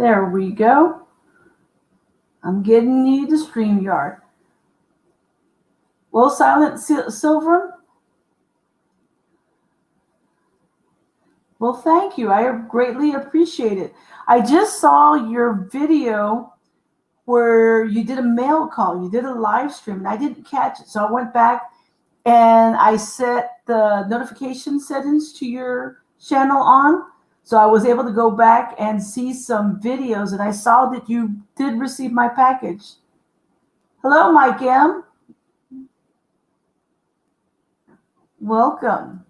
There we go. I'm getting you to StreamYard. Well, Silent Silver. Well, thank you. I greatly appreciate it. I just saw your video where you did a mail call. You did a live stream, and I didn't catch it. So I went back and I set the notification settings to your channel on. So I was able to go back and see some videos, and I saw that you did receive my package. Hello, Mike M. Welcome.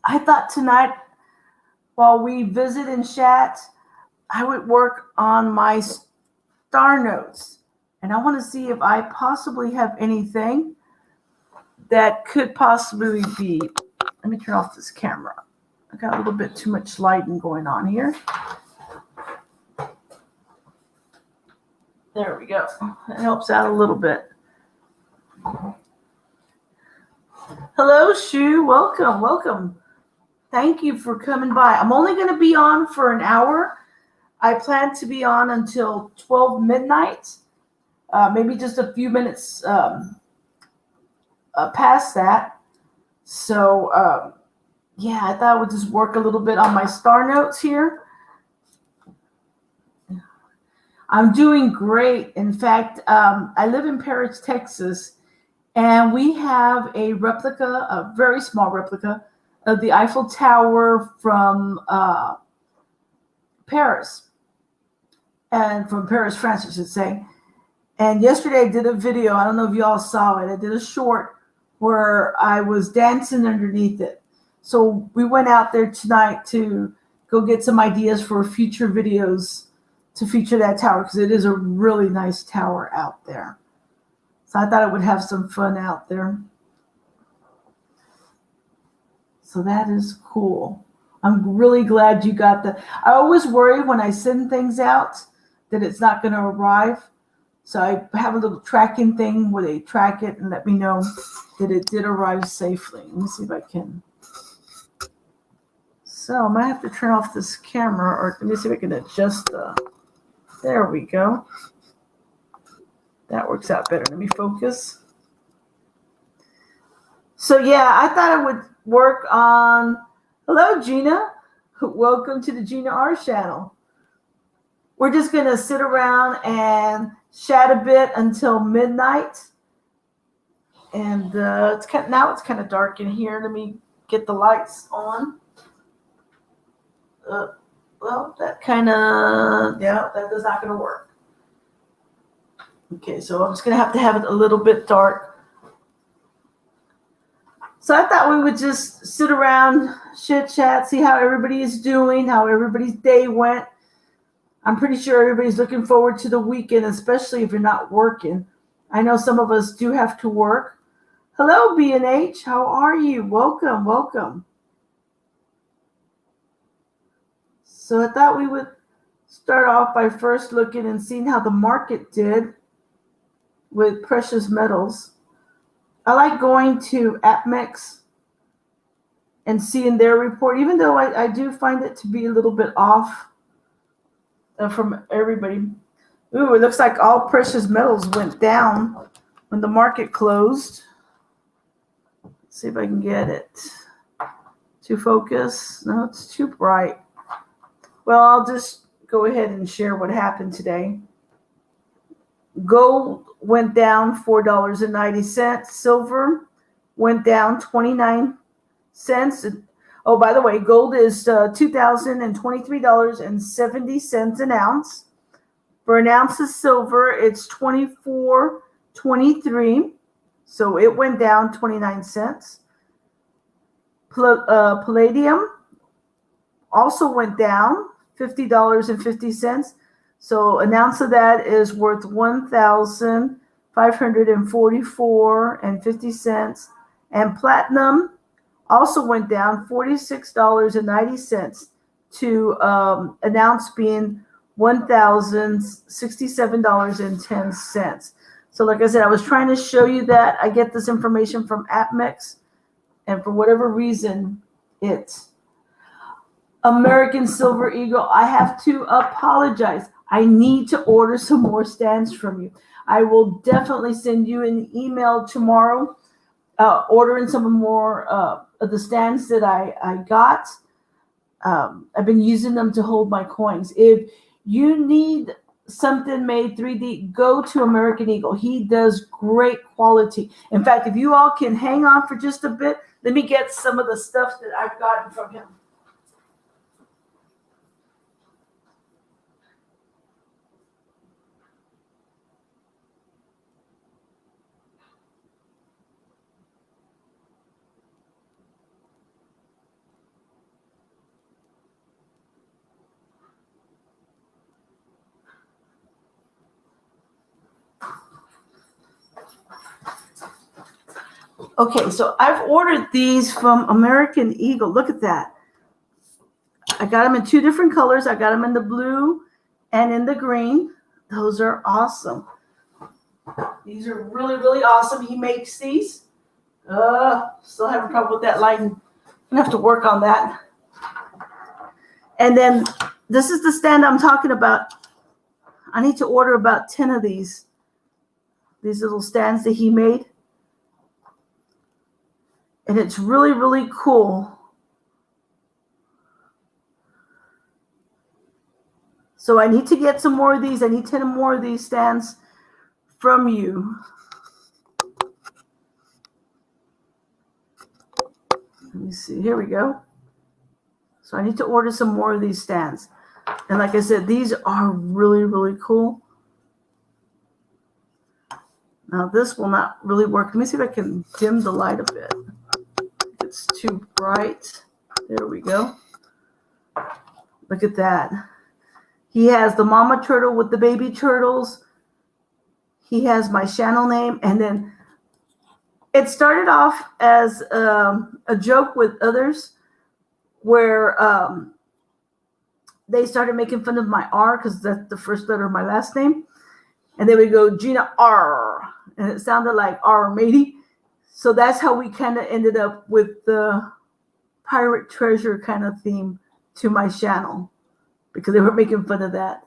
I thought tonight, while we visit and chat, I would work on my star notes. And I want to see if I possibly have anything that could possibly be. Let me turn off this camera. I got a little bit too much lighting going on here. There we go. It helps out a little bit. Hello, Shu. Welcome, welcome. Thank you for coming by. I'm only going to be on for an hour. I plan to be on until 12 midnight, maybe just a few minutes past that. So, yeah, I thought I would just work a little bit on my star notes here. I'm doing great. In fact, I live in Paris, Texas, and we have a replica, a very small replica, of the Eiffel Tower from Paris, and from Paris, France, I should say. And yesterday I did a video. I don't know if you all saw it. I did a short where I was dancing underneath it. So we went out there tonight to go get some ideas for future videos to feature that tower, because it is a really nice tower out there. So I thought I would have some fun out there. So that is cool. I'm really glad you got the. I always worry when I send things out that it's not going to arrive. So I have a little tracking thing where they track it and let me know that it did arrive safely. Let me see if I can. So I might have to turn off this camera, or let me see if I can adjust the. There we go. That works out better. Let me focus. So yeah, I thought I would work on. Hello, Gina. Welcome to the Gina R channel. We're just gonna sit around and chat a bit until midnight. And it's kind of dark in here. Let me get the lights on. Well, that kind of, yeah, that is not going to work. Okay, so I'm just going to have it a little bit dark. So I thought we would just sit around, chit chat, see how everybody is doing, how everybody's day went. I'm pretty sure everybody's looking forward to the weekend, especially if you're not working. I know some of us do have to work. Hello, B&H. How are you? Welcome, welcome. So I thought we would start off by first looking and seeing how the market did with precious metals. I like going to APMEX and seeing their report, even though I do find it to be a little bit off from everybody. Ooh, it looks like all precious metals went down when the market closed. Let's see if I can get it to focus. No, it's too bright. Well, I'll just go ahead and share what happened today. Gold went down $4.90. Silver went down 29 cents. Oh, by the way, gold is $2,023.70 an ounce. For an ounce of silver, it's $24.23. So it went down 29 cents. Palladium also went down $50.50. So an ounce of that is worth $1,544.50. And platinum also went down $46.90 to an ounce being $1,067.10. So like I said, I was trying to show you that. I get this information from APMEX, and for whatever reason, it's American Silver Eagle, I have to apologize. I need to order some more stands from you. I will definitely send you an email tomorrow, ordering some more of the stands that I got. I've been using them to hold my coins. If you need something made 3D, go to American Eagle. He does great quality. In fact, if you all can hang on for just a bit, let me get some of the stuff that I've gotten from him. Okay, so I've ordered these from American Eagle. Look at that. I got them in 2 different colors. I got them in the blue and in the green. Those are awesome. These are really, really awesome. He makes these. Still having trouble with that lighting. I'm gonna have to work on that. And then this is the stand I'm talking about. I need to order about 10 of these little stands that he made. And it's really, really cool. So I need to get some more of these. I need 10 more of these stands from you. Let me see. Here we go. So I need to order some more of these stands. And like I said, these are really, really cool. Now this will not really work. Let me see if I can dim the light a bit. It's too bright. There we go. Look at that. He has the mama turtle with the baby turtles. He has my channel name. And then it started off as a joke with others where they started making fun of my R because that's the first letter of my last name. And they would go, Gina R. And it sounded like R matey. So that's how we kind of ended up with the pirate treasure kind of theme to my channel, because they were making fun of that.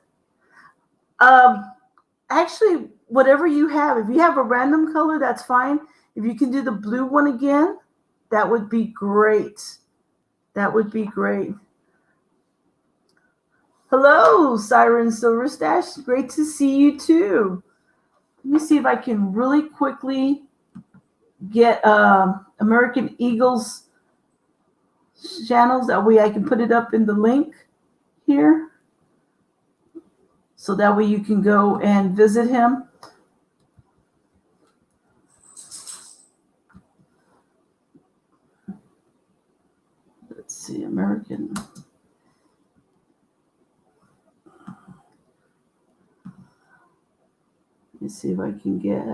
Actually, whatever you have, if you have a random color, that's fine. If you can do the blue one again, that would be great. That would be great. Hello, Siren Silverstash. Great to see you too. Let me see if I can really quickly get American Eagle's channels. That way I can put it up in the link here. So that way you can go and visit him. Let's see, American. Let me see if I can get.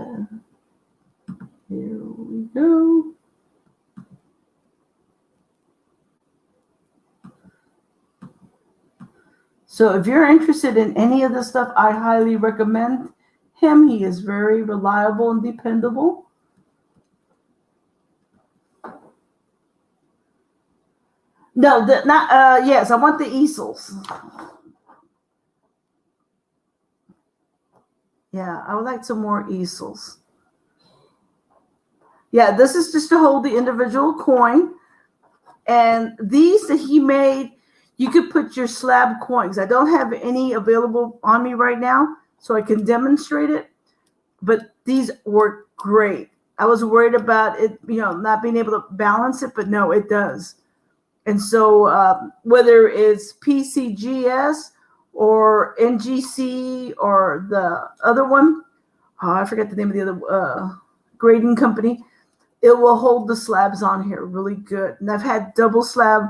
Here we go. So if you're interested in any of this stuff, I highly recommend him. He is very reliable and dependable. No, yes, I want the easels. Yeah, I would like some more easels. Yeah, this is just to hold the individual coin. And these that he made, you could put your slab coins. I don't have any available on me right now, so I can demonstrate it. But these work great. I was worried about it, not being able to balance it, but no, it does. And so whether it's PCGS or NGC or the other one, I forget the name of the other grading company, it will hold the slabs on here really good. And I've had double slab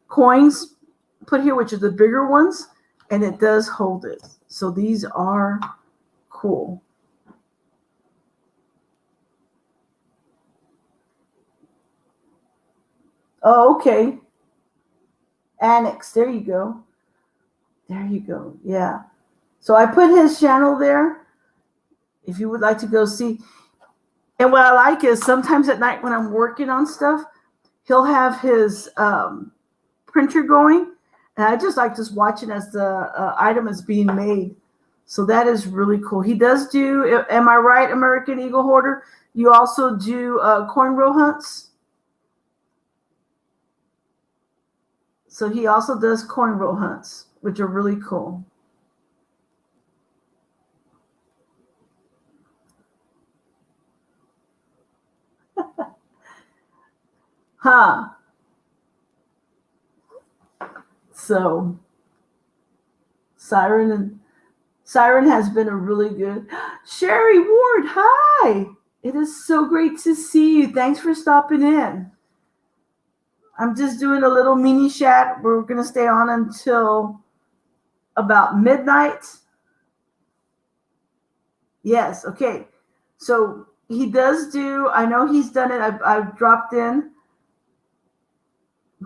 coins put here, which are the bigger ones, and it does hold it. So these are cool. Oh, okay. Annex. There you go. There you go. Yeah. So I put his channel there if you would like to go see. And what I like is sometimes at night when I'm working on stuff, he'll have his printer going, And I just like just watching as the item is being made. So that is really cool. He does do, am I right, American Eagle Hoarder? You also do coin roll hunts? So he also does coin roll hunts, which are really cool. Huh. So Siren has been a really good. Sherry Ward, hi. It is so great to see you. Thanks for stopping in. I'm just doing a little mini chat. We're going to stay on until about midnight. Yes, okay. So he does do, I know he's done it. I've dropped in.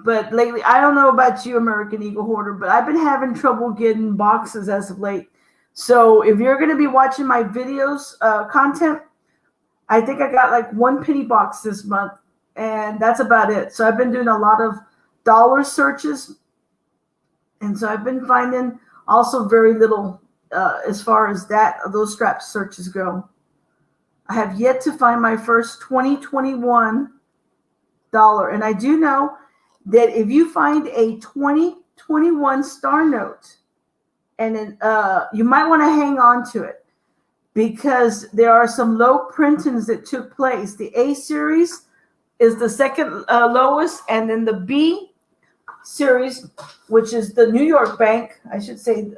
But lately, I don't know about you, American Eagle Hoarder, but I've been having trouble getting boxes as of late. So if you're going to be watching my videos, content, I think I got like one penny box this month, and that's about it. So I've been doing a lot of dollar searches, and so I've been finding also very little as far as those strap searches go. I have yet to find my first 2021 dollar, and I do know that if you find a 2021 star note, and you might want to hang on to it because there are some low printings that took place. The A series is the second lowest, and then the B series, which is the New York Bank, I should say,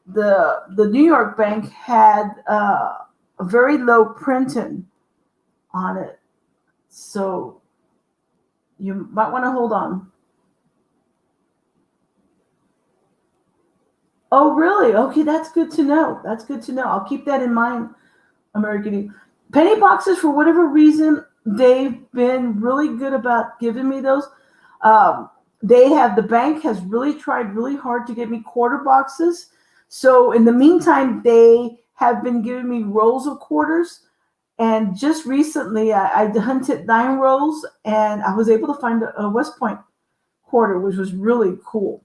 the New York Bank had a very low printing on it. So you might want to hold on. Oh, really? Okay, that's good to know. That's good to know. I'll keep that in mind, American Eagle. Penny boxes, for whatever reason, they've been really good about giving me those. The bank has really tried really hard to get me quarter boxes. So in the meantime, they have been giving me rolls of quarters. And just recently, I hunted 9 rolls, and I was able to find a West Point quarter, which was really cool.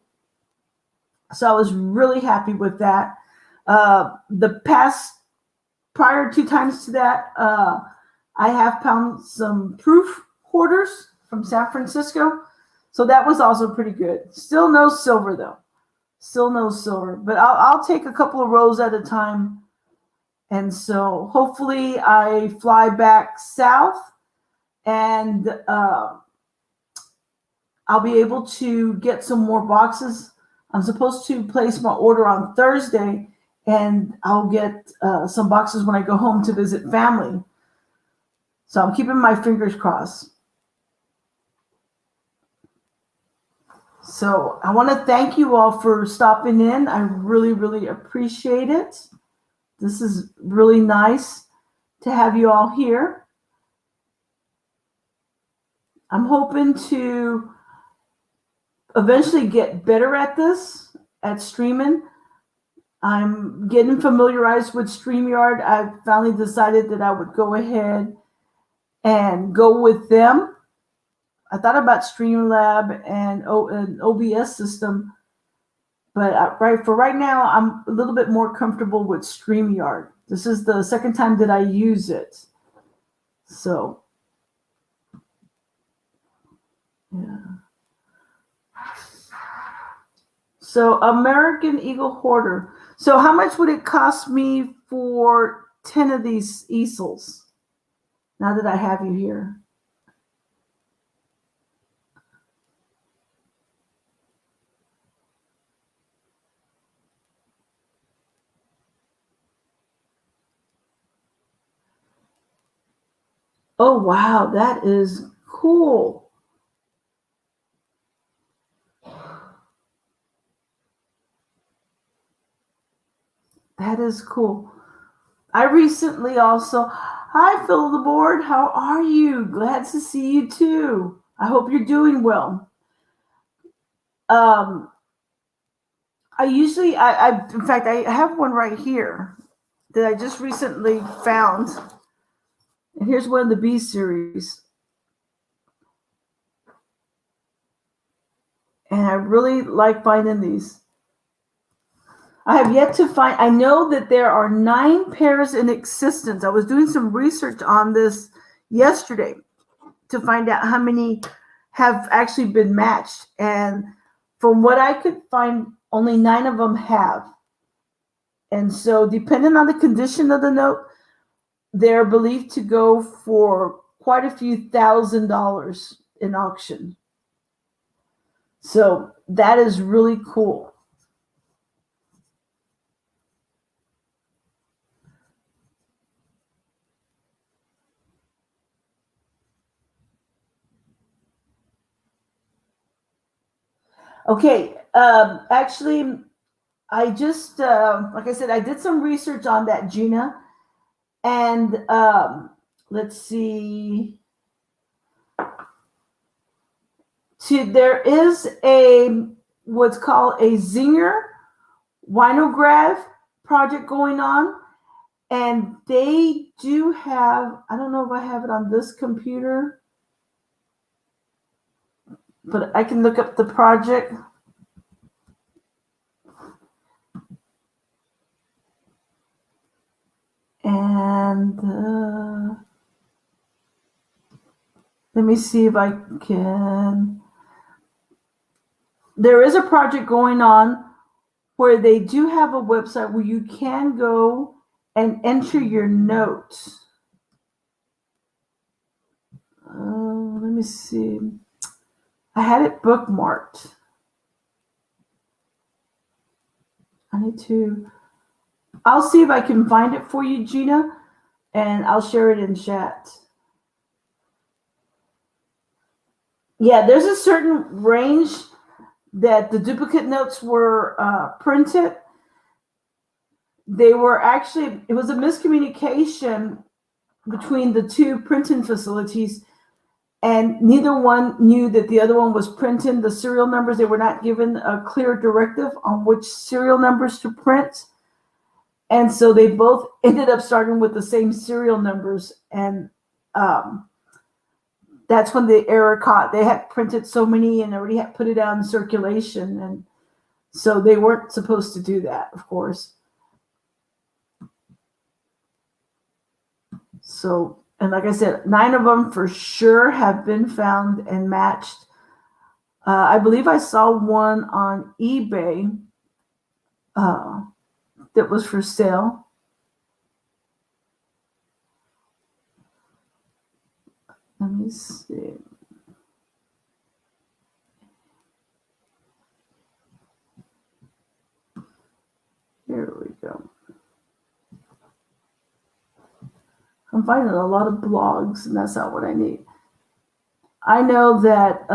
So I was really happy with that. The past prior 2 times to that, I have found some proof quarters from San Francisco. So that was also pretty good. Still no silver though. Still no silver. But I'll take a couple of rows at a time. And so hopefully I fly back south, and I'll be able to get some more boxes. I'm supposed to place my order on Thursday, and I'll get some boxes when I go home to visit family. So I'm keeping my fingers crossed. So I want to thank you all for stopping in. I really, really appreciate it. This is really nice to have you all here. I'm hoping to eventually get better at this, at streaming. I'm getting familiarized with StreamYard. I finally decided that I would go ahead and go with them. I thought about Streamlab and an OBS system, but right now, I'm a little bit more comfortable with StreamYard. This is the second time that I use it. So, yeah. So, American Eagle Hoarder. So, how much would it cost me for 10 of these easels? Now that I have you here. Oh, wow, that is cool. That is cool. I recently also, hi, Phil the Board, how are you? Glad to see you too. I hope you're doing well. In fact, I have one right here that I just recently found. And here's one of the B series. And I really like finding these. I have yet to find, I know that there are 9 pairs in existence. I was doing some research on this yesterday to find out how many have actually been matched. And from what I could find, only 9 of them have. And so, depending on the condition of the note, they're believed to go for quite a few $1,000s in auction. So, that is really cool. Okay, actually, I just, like I said, I did some research on that, Gina. And let's see. There is what's called a Zinger Winograph project going on. And they do have, I don't know if I have it on this computer, but I can look up the project. And let me see if I can. There is a project going on where they do have a website where you can go and enter your notes. Let me see. I had it bookmarked. I'll see if I can find it for you, Gina, and I'll share it in chat. Yeah, there's a certain range that the duplicate notes were printed. They were actually, it was a miscommunication between the 2 printing facilities, and neither one knew that the other one was printing the serial numbers. They were not given a clear directive on which serial numbers to print. And so they both ended up starting with the same serial numbers. And that's when the error caught. They had printed so many and already had put it out in circulation. And so they weren't supposed to do that, of course. So, and like I said, 9 of them for sure have been found and matched. I believe I saw one on eBay that was for sale. Let me see. Here we go. I'm finding a lot of blogs, and that's not what I need. I know that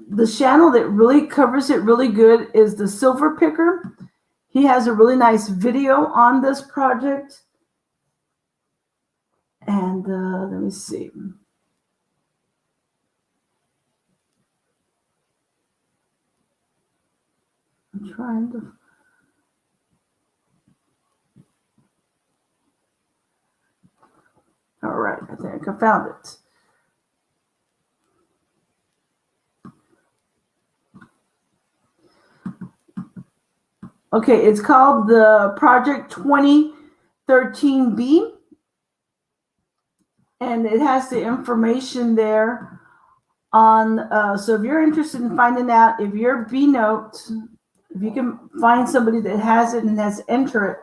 the channel that really covers it really good is the Silver Picker. He has a really nice video on this project. And let me see. I'm trying to. All right, I think I found it. Okay, it's called the Project 2013B. And it has the information there on, so if you're interested in finding out if your B note, if you can find somebody that has it and has entered it,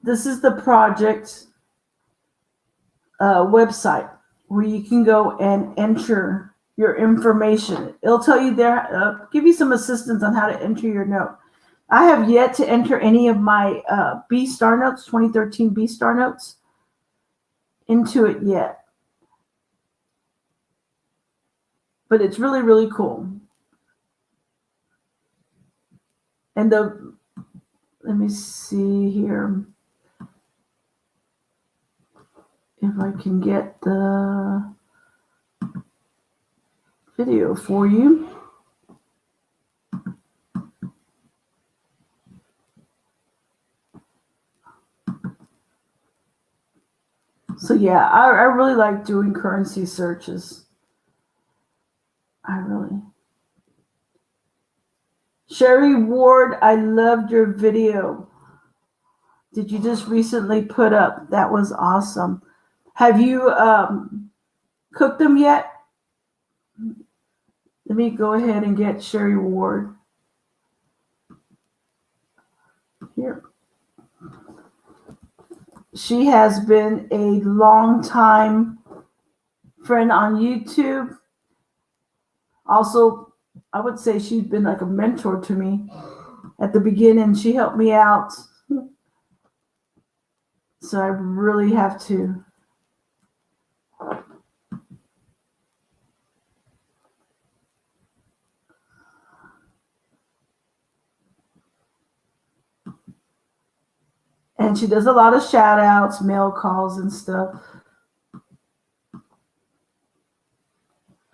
this is the project website where you can go and enter your information. It'll tell you there, give you some assistance on how to enter your note. I have yet to enter any of my B star notes, 2013 B star notes, into it yet. But it's really, really cool. And let me see here if I can get the video for you. So yeah, I really like doing currency searches. I really. Sherry Ward, I loved your video. Did you just recently put up? That was awesome. Have you cooked them yet? Let me go ahead and get Sherry Ward here. She has been a long time friend on YouTube. Also, I would say she's been like a mentor to me. At the beginning, she helped me out. So I really have to. And she does a lot of shout outs, mail calls, and stuff.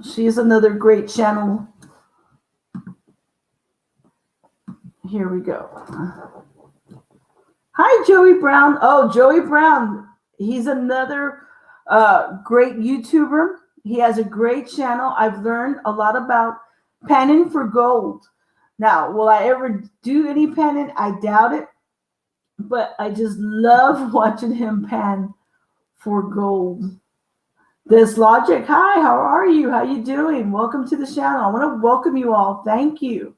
She is another great channel. Here we go. Hi, Joey Brown. Oh, Joey Brown. He's another great YouTuber. He has a great channel. I've learned a lot about panning for gold. Now, will I ever do any panning? I doubt it. But I just love watching him pan for gold. This Logic, hi, how are you? How you doing? Welcome to the channel. I want to welcome you all. Thank you.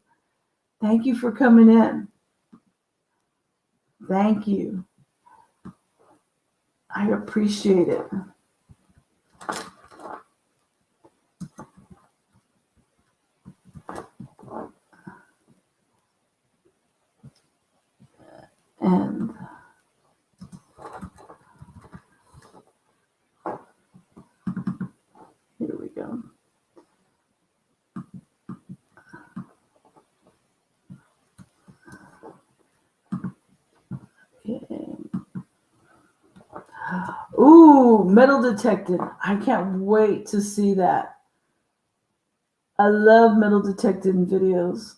Thank you for coming in. Thank you. I appreciate it. And here we go. Okay. Ooh, metal detected. I can't wait to see that. I love metal detecting videos.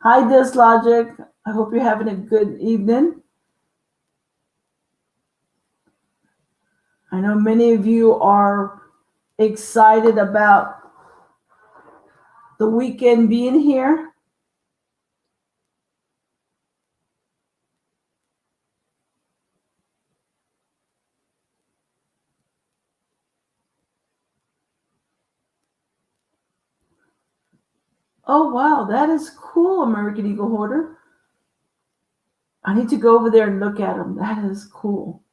Hi, Dislogic. I hope you're having a good evening. I know many of you are excited about the weekend being here. Oh, wow, that is cool, American Eagle Hoarder. I need to go over there and look at them. That is cool.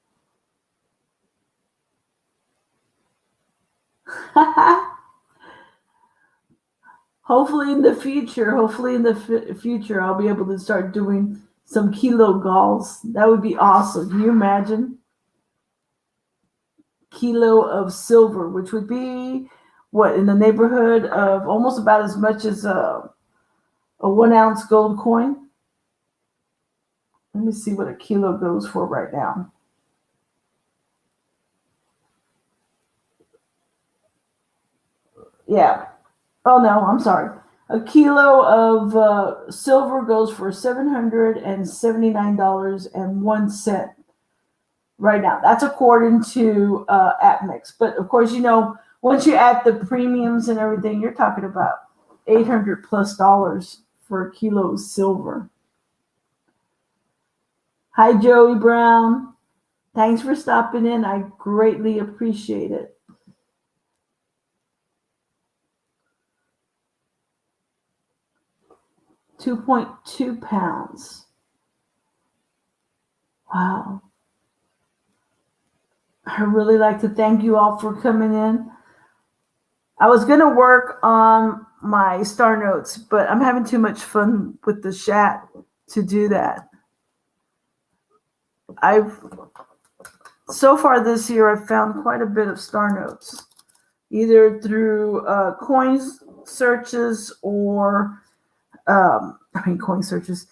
Hopefully in the future, I'll be able to start doing some kilo galls. That would be awesome. Can you imagine? Kilo of silver, which would be what, in the neighborhood of almost about as much as a 1 ounce gold coin. Let me see what a kilo goes for right now. Yeah. Oh, no, I'm sorry. A kilo of silver goes for $779.01 right now. That's according to AppMix. But of course, you know, once you add the premiums and everything, you're talking about $800+ for a kilo of silver. Hi, Joey Brown. Thanks for stopping in. I greatly appreciate it. £2.2. Wow. I really like to thank you all for coming in. I was going to work on my star notes, but I'm having too much fun with the chat to do that. So far this year, I've found quite a bit of star notes, either through coins searches or coin searches,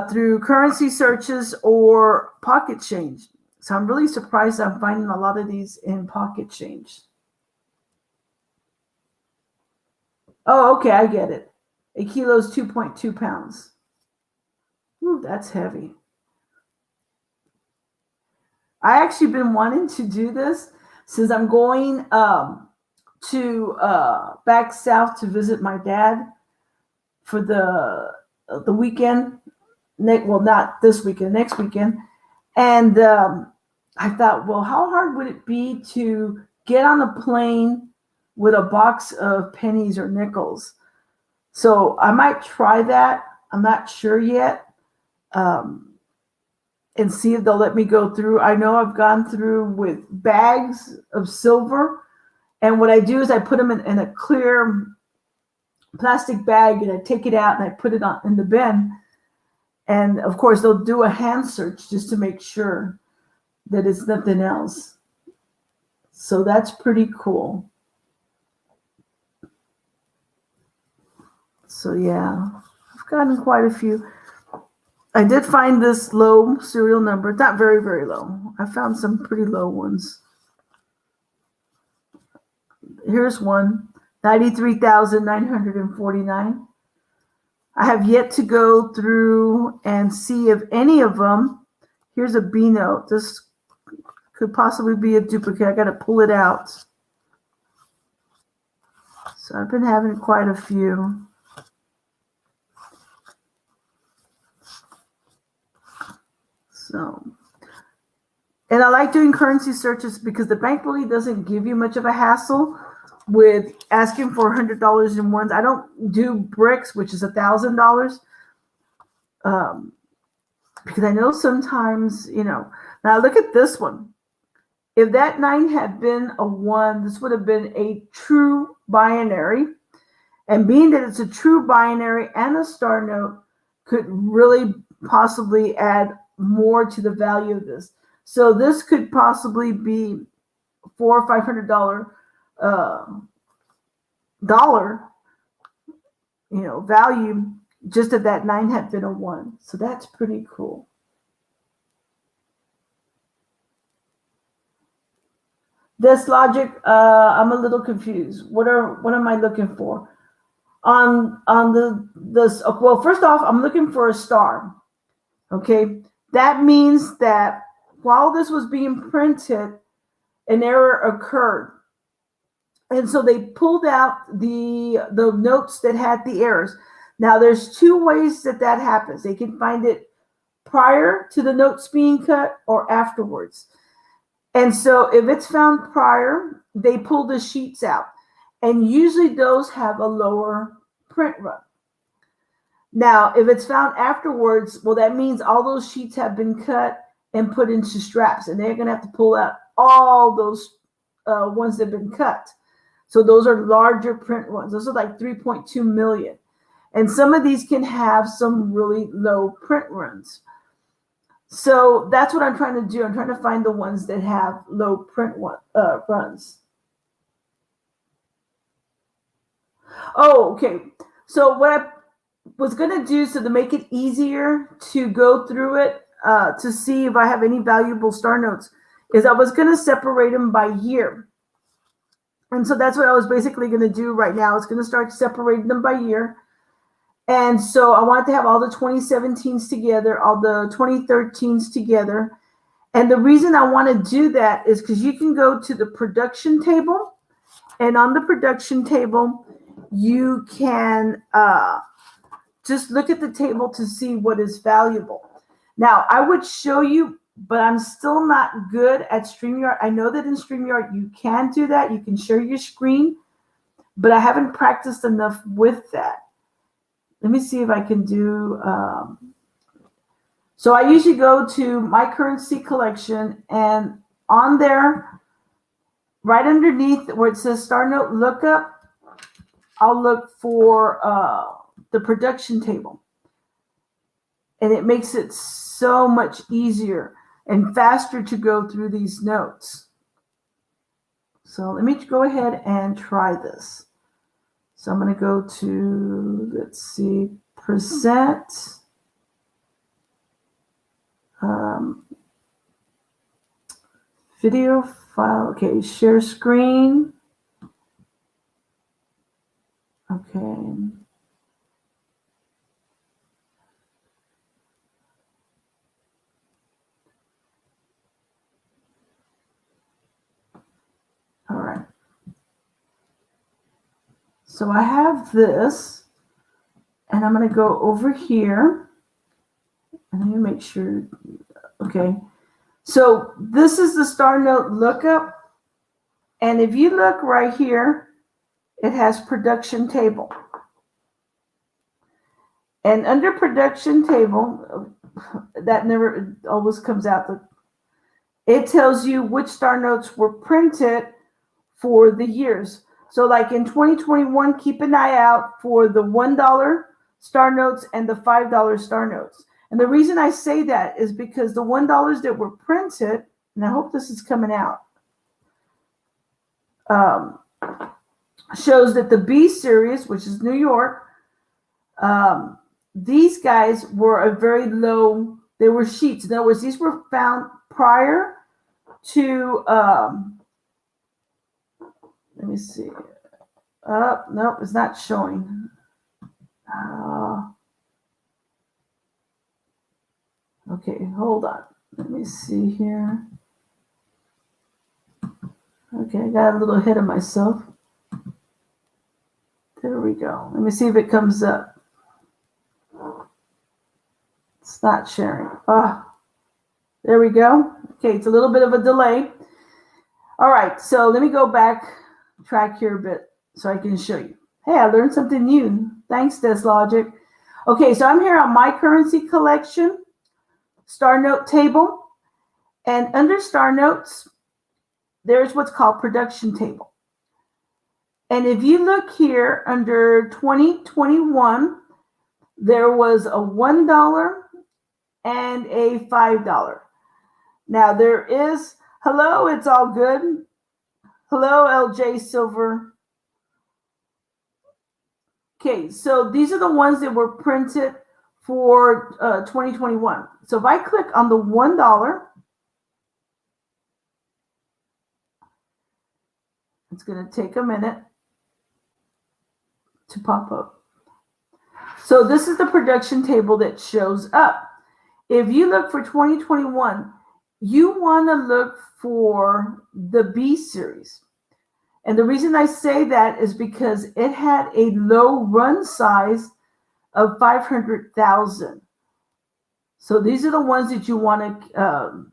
through currency searches or pocket change. So I'm really surprised I'm finding a lot of these in pocket change. Oh, okay, I get it. A kilo is 2.2 pounds. Ooh, that's heavy. I actually been wanting to do this since I'm going to back south to visit my dad for the weekend. Well, not this weekend, next weekend. And I thought, well, how hard would it be to get on a plane with a box of pennies or nickels? So I might try that. I'm not sure yet. And see if they'll let me go through. I know I've gone through with bags of silver. And what I do is I put them in a clear plastic bag and I take it out and I put it on in the bin. And of course, they'll do a hand search just to make sure that it's nothing else. So that's pretty cool. So yeah, I've gotten quite a few. I did find this low serial number. It's not very, very low. I found some pretty low ones. Here's one, 93,949. I have yet to go through and see if any of them. Here's a B note. This could possibly be a duplicate. I got to pull it out. So I've been having quite a few. So, and I like doing currency searches because the bank really doesn't give you much of a hassle with asking for $100 in ones. I don't do bricks, which is $1,000, because I know sometimes, now look at this one. If that 9 had been a 1, this would have been a true binary. And being that it's a true binary and a star note could really possibly add more to the value of this. So this could possibly be $400 or $500 value just if that 9 had been a 1. So that's pretty cool. This logic, I'm a little confused. What am I looking for? Well, first off, I'm looking for a star. Okay, that means that while this was being printed, an error occurred. And so they pulled out the notes that had the errors. Now, there's 2 ways that happens. They can find it prior to the notes being cut or afterwards. And so if it's found prior, they pull the sheets out. And usually those have a lower print run. Now, if it's found afterwards, well, that means all those sheets have been cut and put into straps. And they're going to have to pull out all those ones that have been cut. So those are larger print ones. Those are like 3.2 million. And some of these can have some really low print runs. So that's what I'm trying to do. I'm trying to find the ones that have low print runs. Oh, okay. So what I was going to do, so to make it easier to go through it, to see if I have any valuable star notes, is I was going to separate them by year. And so that's what I was basically going to do right now. It's going to start separating them by year. And so I wanted to have all the 2017s together, all the 2013s together. And the reason I want to do that is because you can go to the production table. And on the production table, you can just look at the table to see what is valuable. Now, I would show you, but I'm still not good at StreamYard. I know that in StreamYard you can do that. You can share your screen, but I haven't practiced enough with that. Let me see if I can do. So I usually go to my currency collection, and on there, right underneath where it says Star Note Lookup, I'll look for the production table. And it makes it so much easier and faster to go through these notes. So let me go ahead and try this. So I'm going to go to, let's see, percent. Video file. Okay, share screen. Okay. All right. So I have this, and I'm going to go over here. And let me make sure. Okay. So this is the star note lookup. And if you look right here, it has production table. And under production table, that never always comes out. It tells you which star notes were printed for the years. So like in 2021, keep an eye out for the $1 star notes and the $5 star notes. And the reason I say that is because the $1 that were printed, and I hope this is coming out, shows that the B series, which is New York, these guys were a very low, they were sheets. In other words, these were found prior to, let me see. Nope, it's not showing. Okay, hold on. Let me see here. Okay, I got a little ahead of myself. There we go. Let me see if it comes up. It's not sharing. There we go. Okay, it's a little bit of a delay. All right, so let me go back track here a bit so I can show you. Hey, I learned something new. Thanks, Deslogic. Okay, so I'm here on my currency collection, star note table, and under star notes, there's what's called production table. And if you look here under 2021, there was a $1 and a $5. Now there is, hello, it's all good. Hello, LJ Silver. Okay, so these are the ones that were printed for 2021. So if I click on the $1, it's going to take a minute to pop up. So this is the production table that shows up. If you look for 2021, you want to look for the B series. And the reason I say that is because it had a low run size of 500,000. So these are the ones that you want to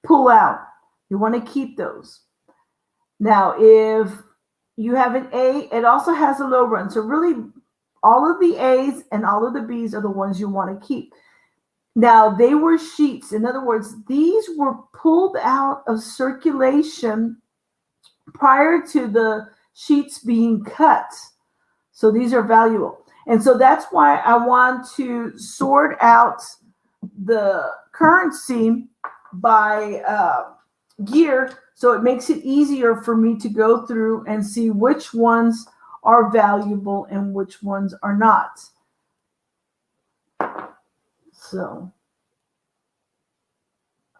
pull out. You want to keep those. Now, if you have an A, it also has a low run. So really, all of the A's and all of the B's are the ones you want to keep. Now, they were sheets. In other words, these were pulled out of circulation prior to the sheets being cut. So these are valuable. And so that's why I want to sort out the currency by year, so it makes it easier for me to go through and see which ones are valuable and which ones are not. So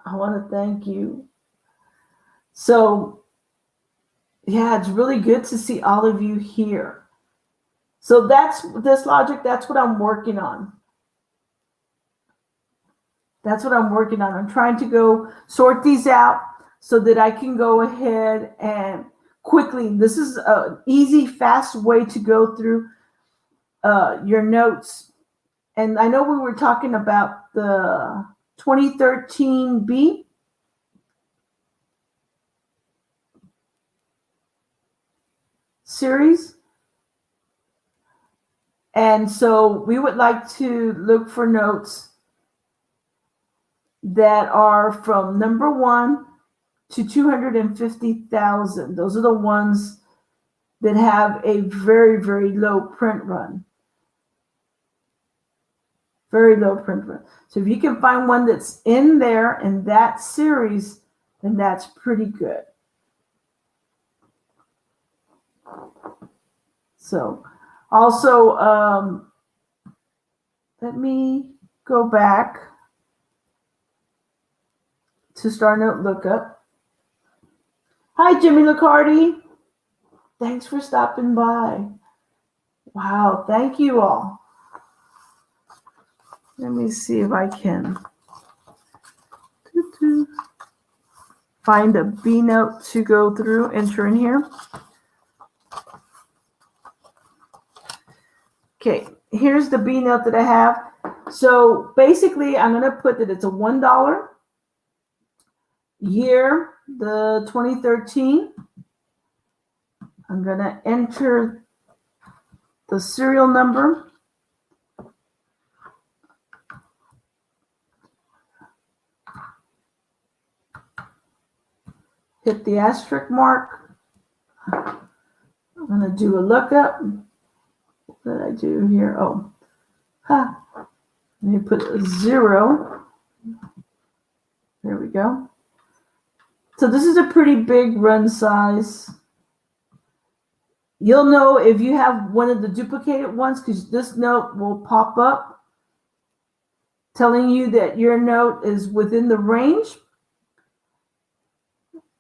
I want to thank you. So yeah, it's really good to see all of you here. So that's Deslogic. That's what I'm working on. That's what I'm working on. I'm trying to go sort these out so that I can go ahead and quickly, this is an easy, fast way to go through your notes. And I know we were talking about the 2013 B. Series. And so we would like to look for notes that are from number 1 to 250,000. Those are the ones that have a very, very low print run. Very low print run. So if you can find one that's in there in that series, then that's pretty good. So also, let me go back to Star Note Lookup. Hi, Jimmy Licardi. Thanks for stopping by. Wow, thank you all. Let me see if I can find a B note to go through, enter in here. here's the B note that I have. So basically, I'm going to put that it's a $1 year, the 2013. I'm going to enter the serial number. Hit the asterisk mark. I'm going to do a lookup. What did I do here? Oh, let me put a 0. There we go. So this is a pretty big run size. You'll know if you have one of the duplicated ones because this note will pop up telling you that your note is within the range.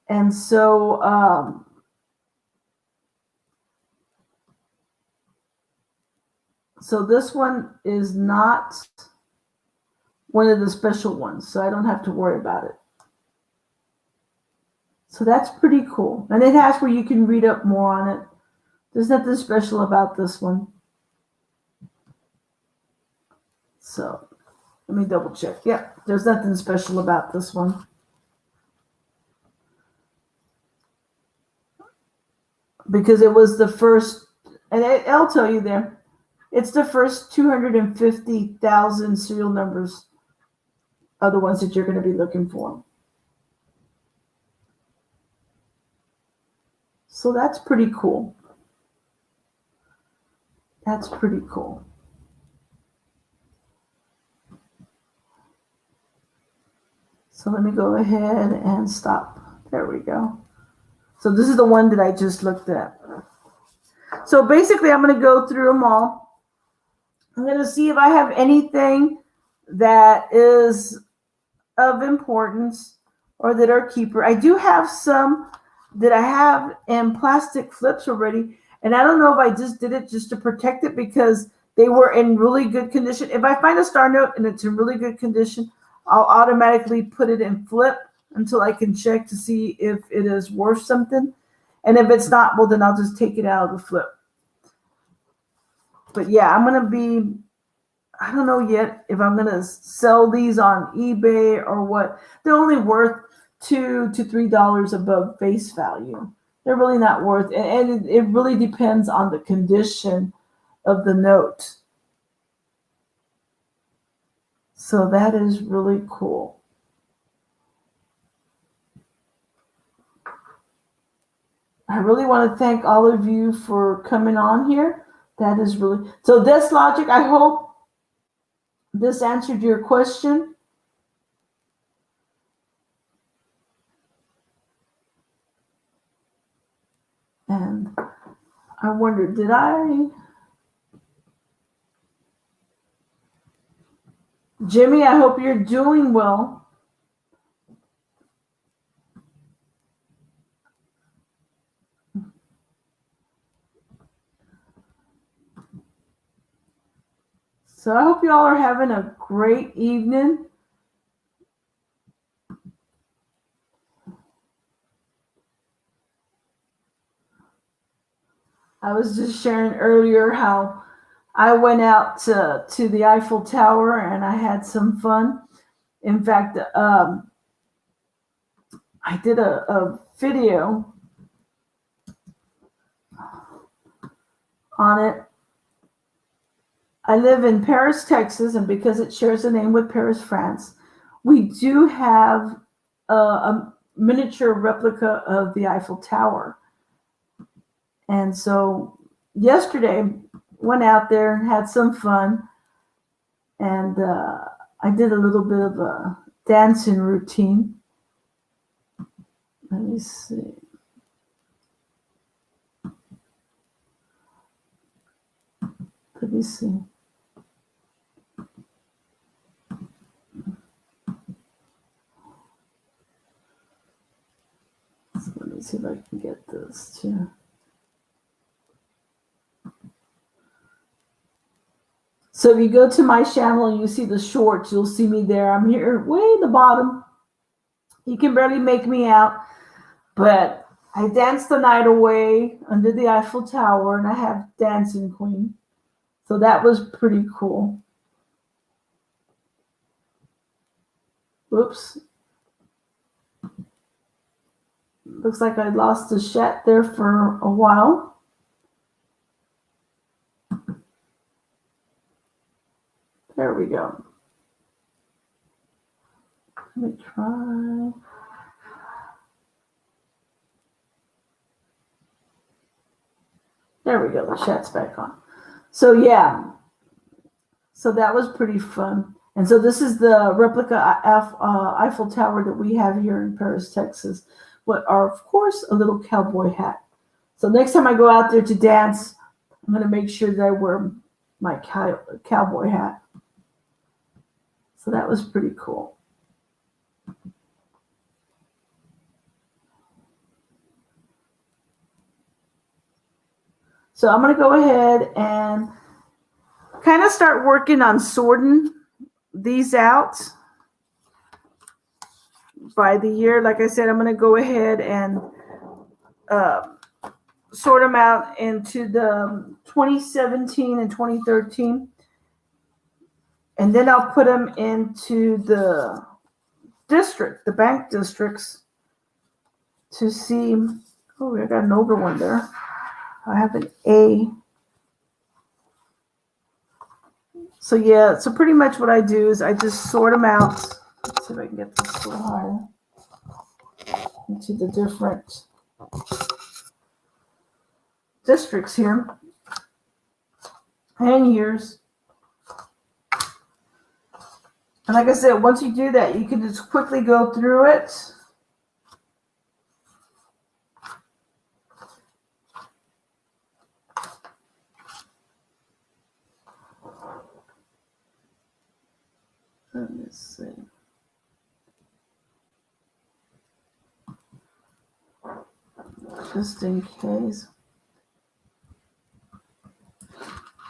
And so so this one is not one of the special ones, so I don't have to worry about it. So that's pretty cool. And it has where you can read up more on it. There's nothing special about this one. So let me double check. Yeah, there's nothing special about this one. Because it was the first, and I'll tell you there, it's the first 250,000 serial numbers are the ones that you're going to be looking for. So that's pretty cool. That's pretty cool. So let me go ahead and stop. There we go. So this is the one that I just looked at. So basically, I'm going to go through them all. I'm going to see if I have anything that is of importance or that are keeper. I do have some that I have in plastic flips already. And I don't know if I just did it just to protect it because they were in really good condition. If I find a star note and it's in really good condition, I'll automatically put it in flip until I can check to see if it is worth something. And if it's not, well, then I'll just take it out of the flip. But yeah, I'm going to be, I don't know yet if I'm going to sell these on eBay or what. They're only worth $2 to $3 above face value. They're really not worth it. And it really depends on the condition of the note. So that is really cool. I really want to thank all of you for coming on here. That is really, so this logic, I hope this answered your question. And I wonder, did I? Jimmy, I hope you're doing well. So I hope you all are having a great evening. I was just sharing earlier how I went out to the Eiffel Tower and I had some fun. In fact, I did a video on it. I live in Paris, Texas, and because it shares a name with Paris, France, we do have a miniature replica of the Eiffel Tower. And so yesterday, went out there and had some fun. And I did a little bit of a dancing routine. Let me see. Let me see. So let me see if I can get this too. So if you go to my channel and you see the shorts, you'll see me there. I'm here way at the bottom. You can barely make me out, but I danced the night away under the Eiffel Tower, and I have Dancing Queen. So that was pretty cool. Whoops. Looks like I lost the chat there for a while. There we go. Let me try. There we go. The chat's back on. So yeah. So that was pretty fun. And so this is the replica Eiffel Tower that we have here in Paris, Texas. What are, of course, a little cowboy hat. So next time I go out there to dance, I'm going to make sure that I wear my cowboy hat. So that was pretty cool. So I'm going to go ahead and kind of start working on sorting these out by the year. Like I said, I'm going to go ahead and sort them out into the 2017 and 2013. And then I'll put them into the district, the bank districts, to see. Oh, I got an older one there. I have an A. So yeah, so pretty much what I do is I just sort them out. Let's see if I can get this a little higher. Into the different districts here and years. And like I said, once you do that, you can just quickly go through it. Let me see. Just in case.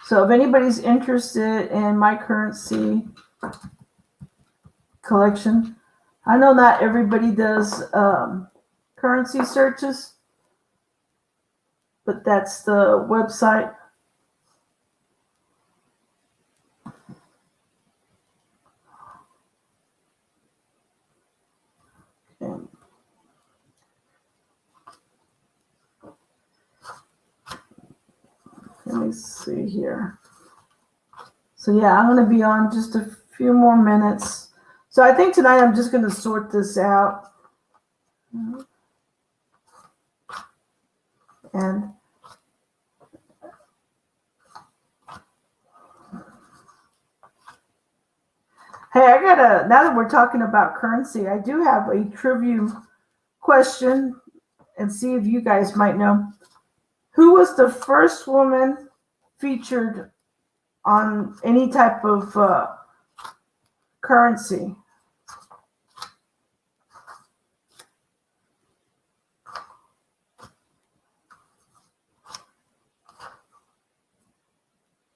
So if anybody's interested in my currency collection, I know not everybody does currency searches, but that's the website. Okay. Let me see here. So yeah, I'm going to be on just a few more minutes. So I think tonight I'm just going to sort this out. And hey, now that we're talking about currency, I do have a trivia question and see if you guys might know. Who was the first woman featured on any type of currency?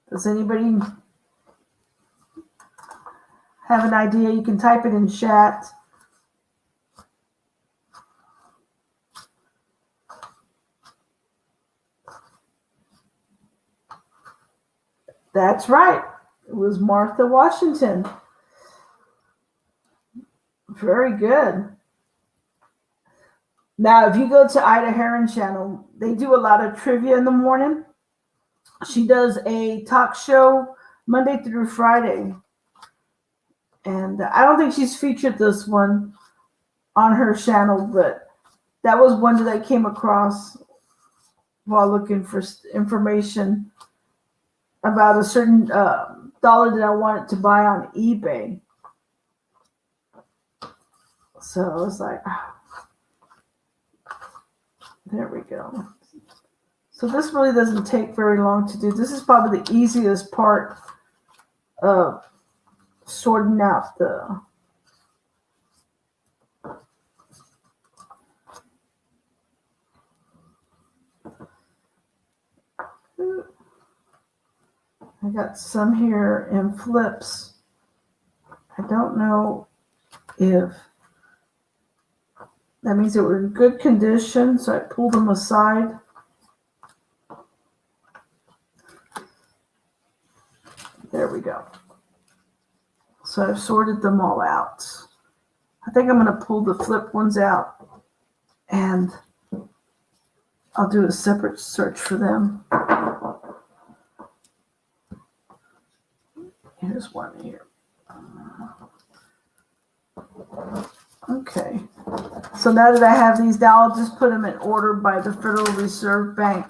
Does anybody have an idea? You can type it in chat. That's right. It was Martha Washington. Very good. Now, if you go to Ida Heron channel, they do a lot of trivia in the morning. She does a talk show Monday through Friday. And I don't think she's featured this one on her channel, but that was one that I came across while looking for information about a certain dollar that I wanted to buy on eBay. So I was like, there we go. So this really doesn't take very long to do. This is probably the easiest part of sorting out the I got some here in flips. I don't know if that means they were in good condition, so I pulled them aside. So I've sorted them all out. I think I'm going to pull the flip ones out and I'll do a separate search for them. Here's one here. Okay. So now that I have these down, I'll just put them in order by the Federal Reserve Bank.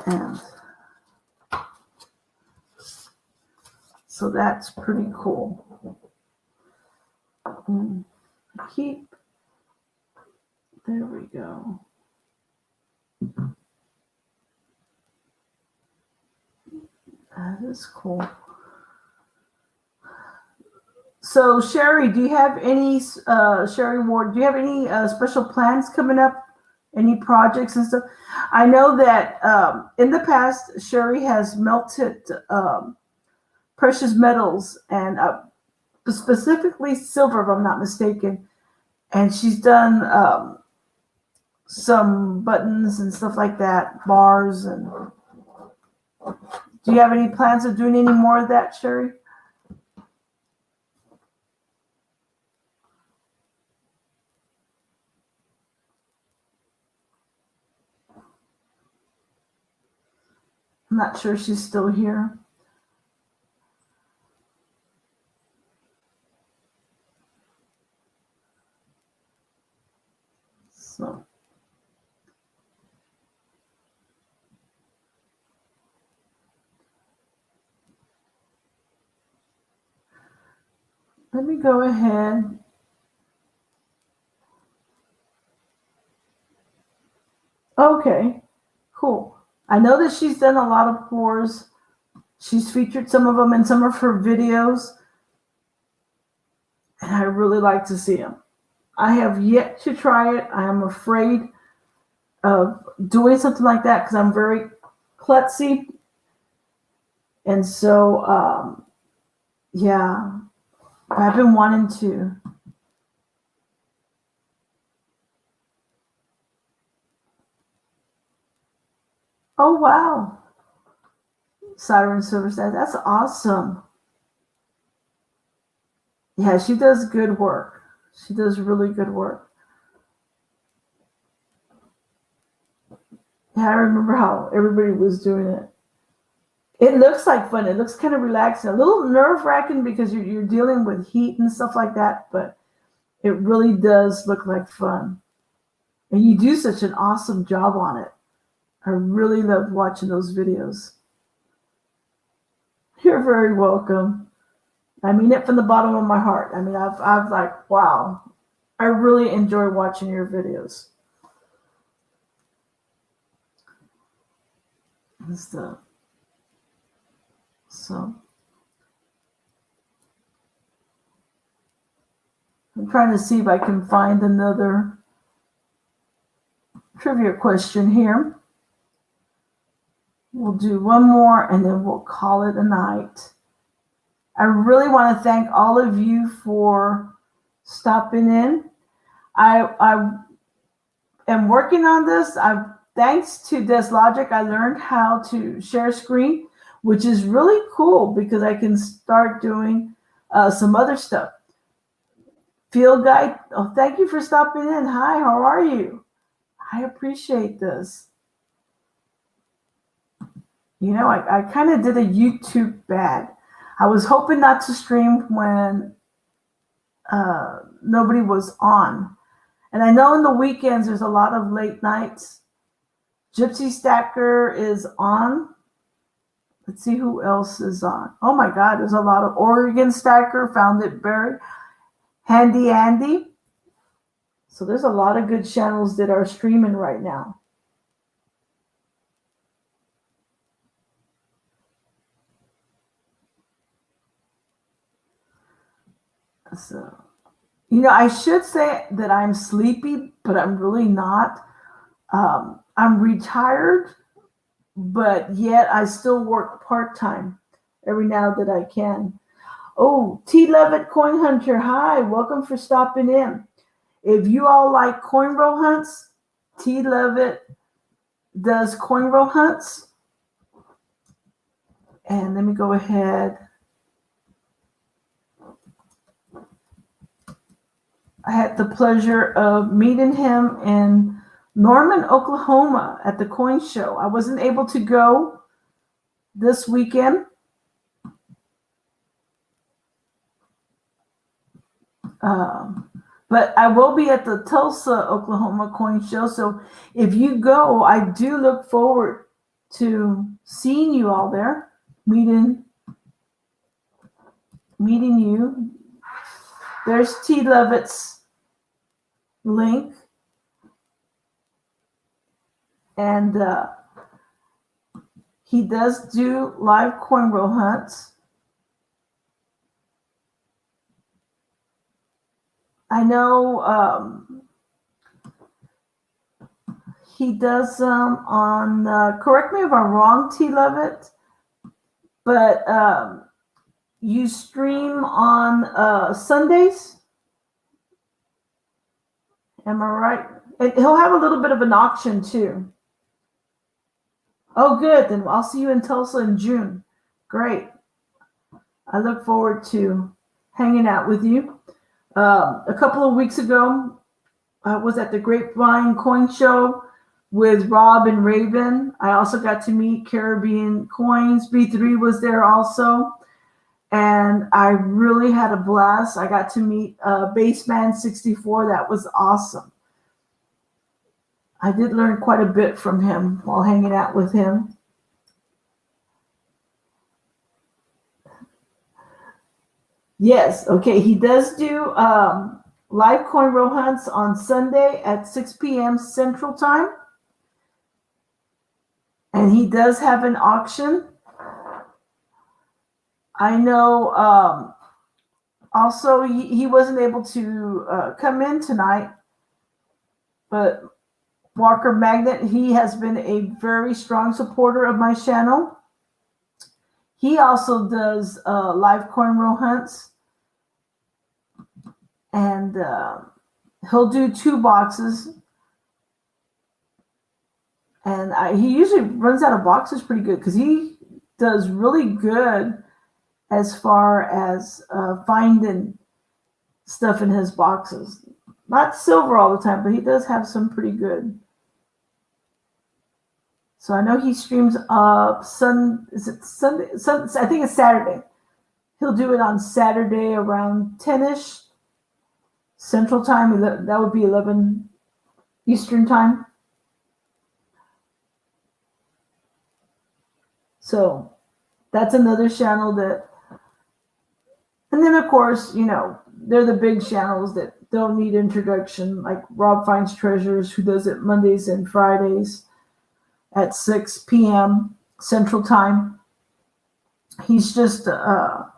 And so that's pretty cool. There we go. That is cool. So Sherry, do you have any, Sherry Ward, do you have any special plans coming up? Any projects and stuff? I know that in the past, Sherry has melted precious metals and specifically silver, if I'm not mistaken. And she's done some buttons and stuff like that, bars. And do you have any plans of doing any more of that, Sherry? I'm not sure she's still here. So let me go ahead. Okay, cool. I know that she's done a lot of pours. She's featured some of them in some of her videos. And I really like to see them. I have yet to try it. I am afraid of doing something like that because I'm very klutzy. And so, yeah, I've been wanting to. Oh, wow. Siren Silver says, that's awesome. Yeah, she does good work. She does really good work. Yeah, I remember how everybody was doing it. It looks like fun. It looks kind of relaxing. A little nerve-wracking because you're dealing with heat and stuff like that, but it really does look like fun. And you do such an awesome job on it. I really love watching those videos. You're very welcome. I mean it from the bottom of my heart. I mean, I've like, wow. I really enjoy watching your videos. And stuff. So I'm trying to see if I can find another trivia question here. We'll do one more and then we'll call it a night. I really want to thank all of you for stopping in. I am working on this. Thanks to Deslogic, I learned how to share screen, which is really cool because I can start doing some other stuff. Field Guide, oh, thank you for stopping in. Hi, how are you? I appreciate this. You know, I kind of did a YouTube bad. I was hoping not to stream when nobody was on. And I know in the weekends there's a lot of late nights. Gypsy Stacker is on. Let's see who else is on. Oh my God, there's a lot of Oregon Stacker, Found It Buried, Handy Andy. So there's a lot of good channels that are streaming right now. So, you know, I should say that I'm sleepy, but I'm really not. I'm retired, but yet I still work part-time every now that I can. Oh, T. Levitt Coin Hunter, hi, welcome for stopping in. If you all like coin roll hunts, T. Levitt does coin roll hunts. And let me go ahead. I had the pleasure of meeting him in Norman, Oklahoma at the coin show. I wasn't able to go this weekend. But I will be at the Tulsa, Oklahoma coin show. So if you go, I do look forward to seeing you all there, meeting you. There's T. Levitt's link. And he does do live coin roll hunts. I know he does them on, correct me if I'm wrong, T. Levitt, but you stream on Sundays. Am I right? And he'll have a little bit of an auction too. Oh, good. Then I'll see you in Tulsa in June. Great. I look forward to hanging out with you. A couple of weeks ago, I was at the Grapevine Coin Show with Rob and Raven. I also got to meet Caribbean Coins. B3 was there also. And I really had a blast. I got to meet Baseman 64. That was awesome. I did learn quite a bit from him while hanging out with him. Yes, okay. He does do live coin roll hunts on Sunday at 6 p.m. Central Time. And he does have an auction. I know also he wasn't able to come in tonight, but Walker Magnet, he has been a very strong supporter of my channel. He also does live coin roll hunts, and he'll do 2 boxes. And he usually runs out of boxes pretty good because he does really good as far as finding stuff in his boxes. Not silver all the time, but he does have some pretty good. So I know he streams is it Sunday? I think it's Saturday. He'll do it on Saturday around 10-ish Central Time. That would be 11 Eastern Time. So that's another channel that, and then of course, you know, they're the big channels that don't need introduction, like Rob Finds Treasures, who does it Mondays and Fridays at 6 p.m. Central Time. He's just a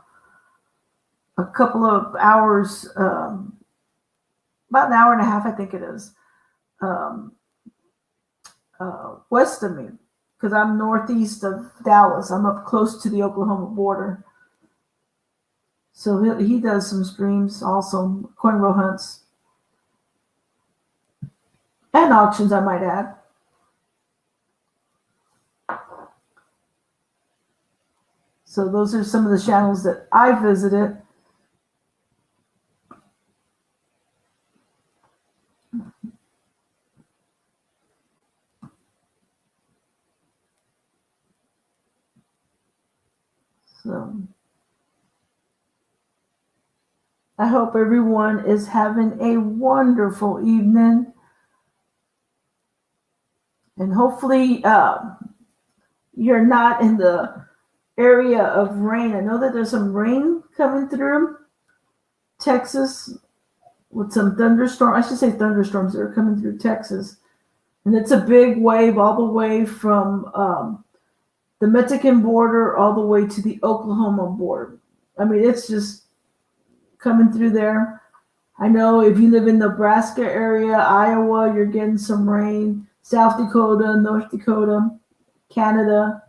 couple of hours, about an hour and a half, I think it is, west of me, because I'm northeast of Dallas. I'm up close to the Oklahoma border. So he does some streams also, coin roll hunts, and auctions, I might add. So those are some of the channels that I visited. So I hope everyone is having a wonderful evening. And hopefully you're not in the area of rain. I know that there's some rain coming through Texas with some thunderstorms. I should say thunderstorms that are coming through Texas. And it's a big wave all the way from the Mexican border all the way to the Oklahoma border. I mean, it's just coming through there. I know if you live in the Nebraska area, Iowa, you're getting some rain. South Dakota, North Dakota, Canada,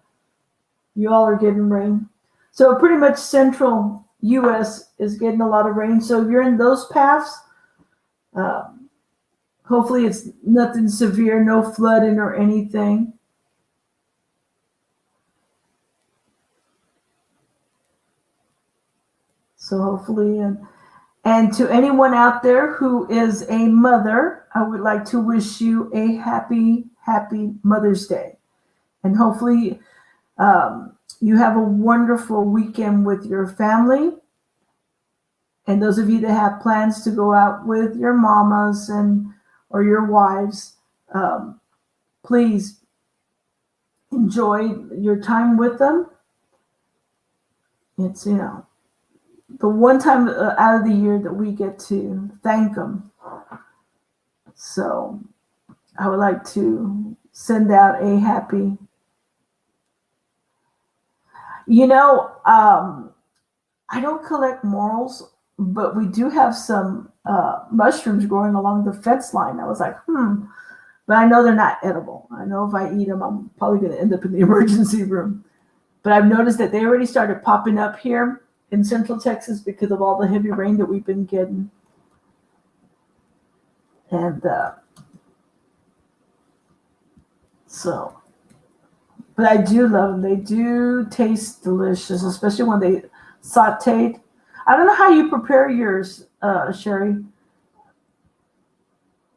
you all are getting rain. So pretty much central U.S. is getting a lot of rain. So if you're in those paths, hopefully it's nothing severe, no flooding or anything. So hopefully, And to anyone out there who is a mother, I would like to wish you a happy, happy Mother's Day. And hopefully you have a wonderful weekend with your family. And those of you that have plans to go out with your mamas or your wives, please enjoy your time with them. It's, the one time out of the year that we get to thank them. So I would like to send out a happy, I don't collect morels, but we do have some mushrooms growing along the fence line. I was like, but I know they're not edible. I know if I eat them, I'm probably going to end up in the emergency room. But I've noticed that they already started popping up here in Central Texas because of all the heavy rain that we've been getting. And but I do love them. They do taste delicious, especially when they sauteed. I don't know how you prepare yours, Sherry.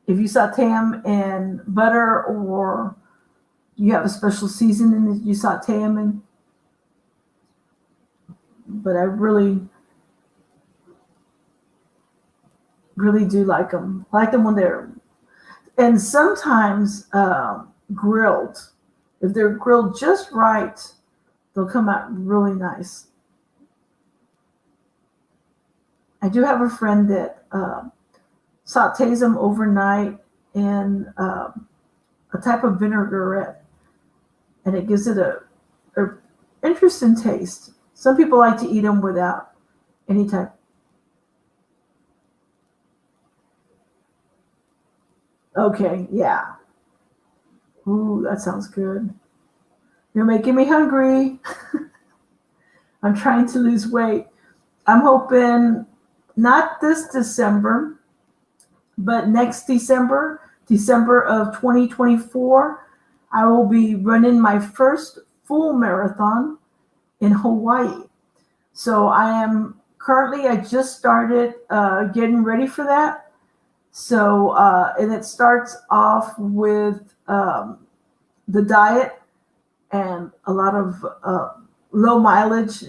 If you saute them in butter or you have a special seasoning that you saute them in. But I really, really do like them. I like them when they're, and sometimes grilled. If they're grilled just right, they'll come out really nice. I do have a friend that sautés them overnight in a type of vinaigrette, and it gives it a interesting taste. Some people like to eat them without any type. Okay, yeah. Ooh, that sounds good. You're making me hungry. I'm trying to lose weight. I'm hoping not this December, but next December of 2024, I will be running my first full marathon in Hawaii. So I just started getting ready for that. So, and it starts off with the diet and a lot of low mileage,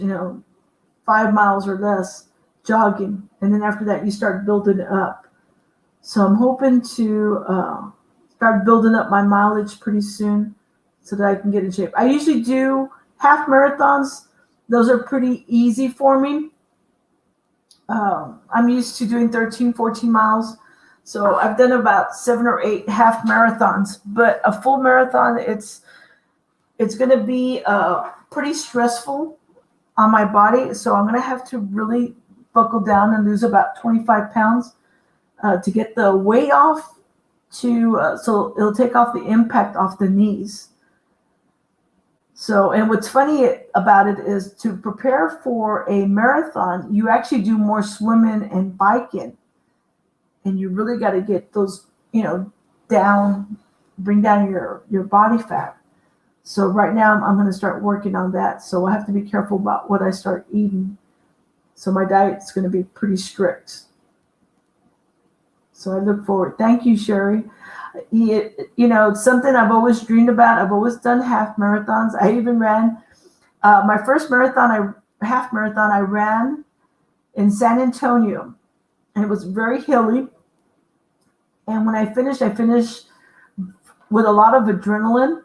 5 miles or less jogging. And then after that, you start building it up. So I'm hoping to start building up my mileage pretty soon so that I can get in shape. I usually do half marathons. Those are pretty easy for me. I'm used to doing 13, 14 miles. So I've done about 7 or 8 half marathons, but a full marathon, it's going to be pretty stressful on my body. So I'm going to have to really buckle down and lose about 25 pounds to get the weight off so it'll take off the impact off the knees. So, and what's funny about it is to prepare for a marathon, you actually do more swimming and biking. And you really got to get those, down, bring down your body fat. So right now I'm going to start working on that. So I have to be careful about what I start eating. So my diet's going to be pretty strict. So I look forward. Thank you, Sherry. It's something I've always dreamed about. I've always done half marathons. I even ran my first half marathon I ran in San Antonio. And it was very hilly. And when I finished with a lot of adrenaline.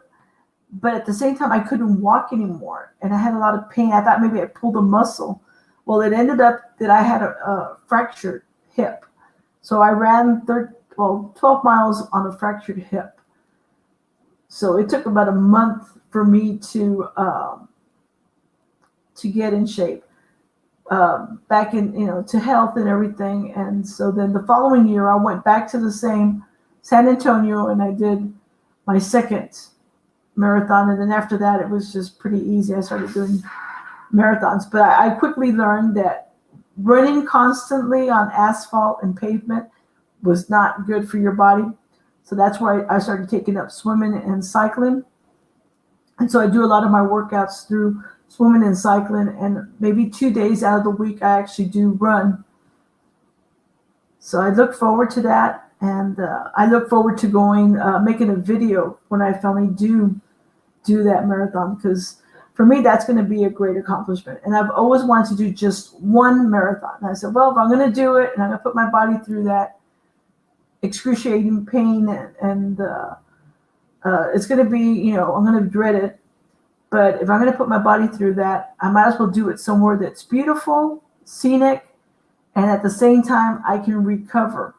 But at the same time, I couldn't walk anymore. And I had a lot of pain. I thought maybe I pulled a muscle. Well, it ended up that I had a fractured hip. So I ran 12 miles on a fractured hip. So it took about a month for me to get in shape. Back in, to health and everything. And so then the following year, I went back to the same San Antonio and I did my second marathon. And then after that, it was just pretty easy. I started doing marathons. But I quickly learned that running constantly on asphalt and pavement was not good for your body. So that's why I started taking up swimming and cycling. And so I do a lot of my workouts through swimming and cycling, and maybe 2 days out of the week I actually do run. So I look forward to that, and I look forward to going making a video when I finally do that marathon, because for me that's going to be a great accomplishment. And I've always wanted to do just one marathon. And I said, well, if I'm going to do it and I'm going to put my body through that excruciating pain, and it's going to be, I'm going to dread it. But if I'm going to put my body through that, I might as well do it somewhere that's beautiful, scenic, and at the same time I can recover.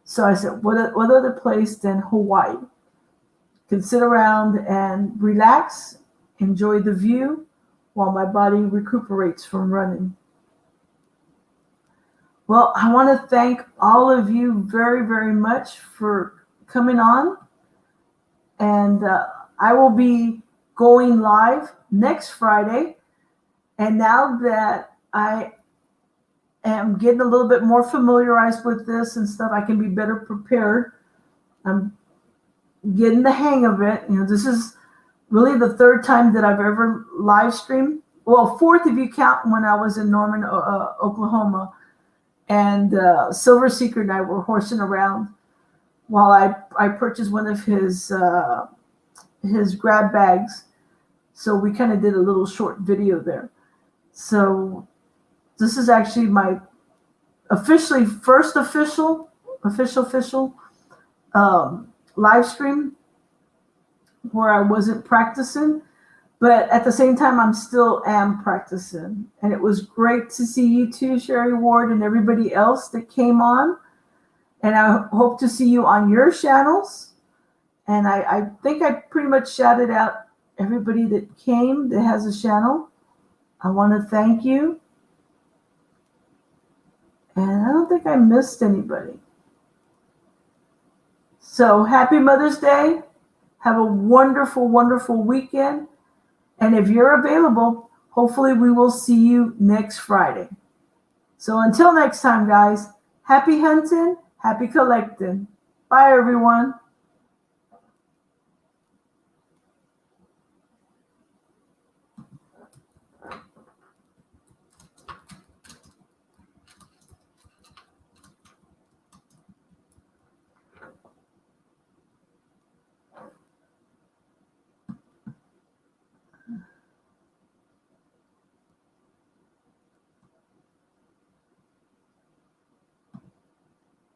So I said, what other place than Hawaii? Can sit around and relax, enjoy the view while my body recuperates from running. Well, I want to thank all of you very, very much for coming on. And I will be going live next Friday. And now that I am getting a little bit more familiarized with this and stuff, I can be better prepared. I'm getting the hang of it. This is really the third time that I've ever live streamed. Well, fourth if you count when I was in Norman, Oklahoma. And Silver Secret and I were horsing around while I purchased one of his grab bags. So we kind of did a little short video there. So this is actually my first official live stream where I wasn't practicing, but at the same time I'm still am practicing. And it was great to see you too, Sherry Ward, and everybody else that came on. And I hope to see you on your channels. And I think I pretty much shouted out everybody that came that has a channel. I want to thank you. And I don't think I missed anybody. So happy Mother's Day. Have a wonderful, wonderful weekend. And if you're available, hopefully we will see you next Friday. So until next time, guys, happy hunting, happy collecting. Bye, everyone.